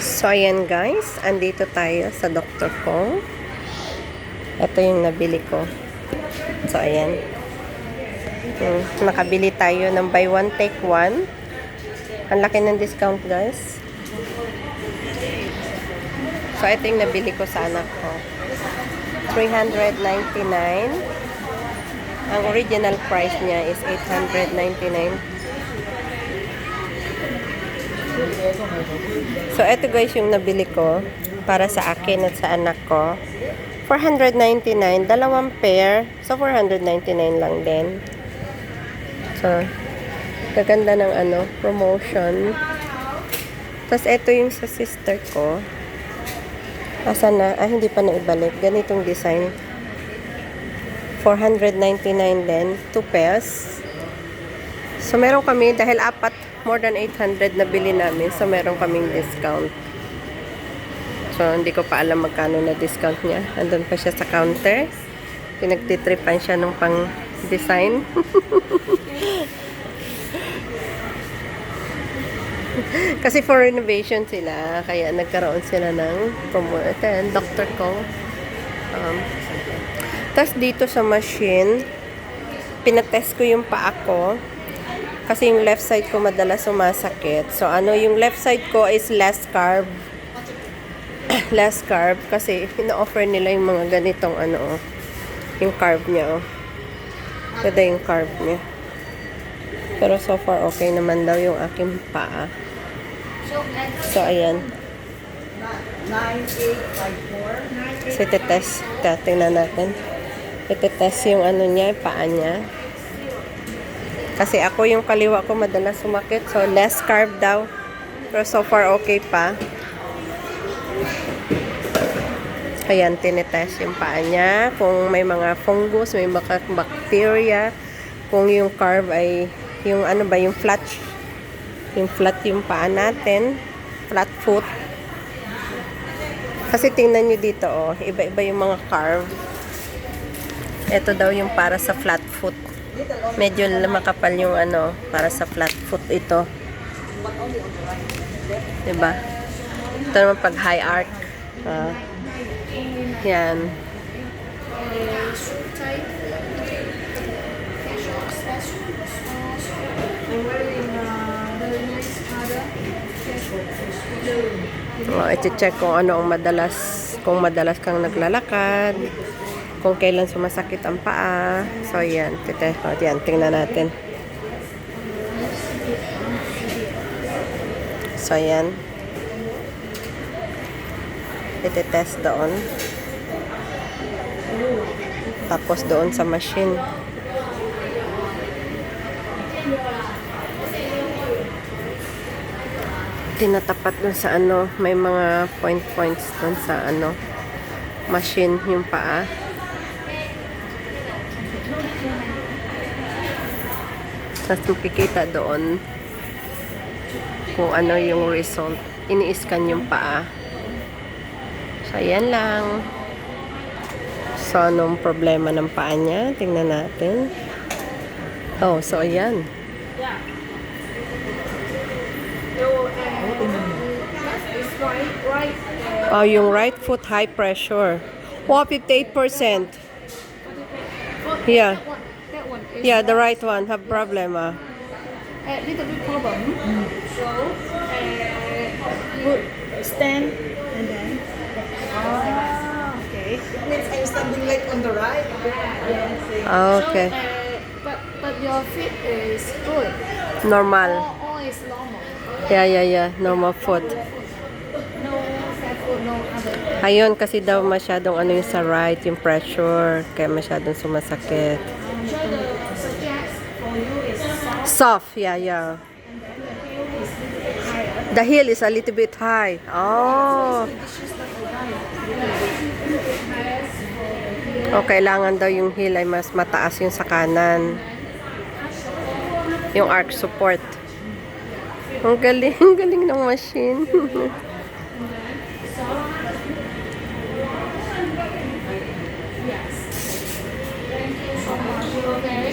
So, ayan guys, andito tayo sa doktor ko. Ito yung nabili ko. So, ayan. Nakabili tayo ng buy one, take one. Ang laki ng discount guys. So, ito yung nabili ko sa anak ko. 399. Ang original price niya is 899. So, ito guys yung nabili ko para sa akin at sa anak ko. 499, dalawang pair. So, 499 lang din. So, kaganda ng promotion. Tapos, ito yung sa sister ko. Asa na? Hindi pa naibalik. Ganitong design. 499 din. 2 pairs. So, meron kami, dahil more than 800 na bili namin. So, meron kaming discount. So, hindi ko pa alam magkano na discount niya. Andun pa siya sa counter. Pinagtitripan siya ng pang-design. Kasi for renovation sila. Kaya nagkaroon sila ng promotion. Doctor ko. Tapos dito sa machine, pinatest ko yung paa ko. Kasi yung left side ko madalas sumasakit. So, yung left side ko is less carb. Less carb. Kasi, ina-offer nila yung mga ganitong yung carb niya, Ganda yung carb niya. Pero so far, okay naman daw yung aking paa. So, ayan. 9854. So, itetest. Tingnan natin. Itetest yung niya, paa niya. Kasi ako yung kaliwa ko madalas sumakit. So, less carb daw. Pero so far, okay pa. Ayan, tinetest yung paa niya. Kung may mga fungus, may mga bacteria. Kung yung carb ay, yung yung flat. Yung flat yung paa natin. Flat foot. Kasi tingnan nyo dito, iba-iba yung mga carb. Ito daw yung para sa flat foot. Medyo makapal yung para sa flat foot ito. Diba? Ito naman pag high arc. Yan. I-check kung ang madalas, kung madalas kang naglalakad. Kung kailan sumasakit ang paa. So, yan. Yan, tingnan natin. So, yan. Iti-test doon. Tapos doon sa machine. Tinatapat doon sa may mga points doon sa machine yung paa. Tapos makikita doon kung yung result. Ini-scan yung paa. So, ayan lang. So, anong problema ng paa niya? Tingnan natin. Oh, so, ayan. Oh, yung right foot high pressure. 58%. Yeah. Yeah, the right one have problem. A little bit problem. So, good. Stand and then. Okay. Means I'm standing like on the right. Okay. So, but your feet is good. Normal. All is normal. Yeah. Normal foot. No fat foot, no other. Ayun, kasi daw masyadong yung sa right, yung pressure. Kaya masyadong sumasakit. So the suggest for you is Soft, soft. yeah. And then The the heel is higher. heel is a little bit high. Oh. Oh, kailangan daw yung heel ay mas mataas yung sa kanan. Yung arch support. Ang galing ng machine.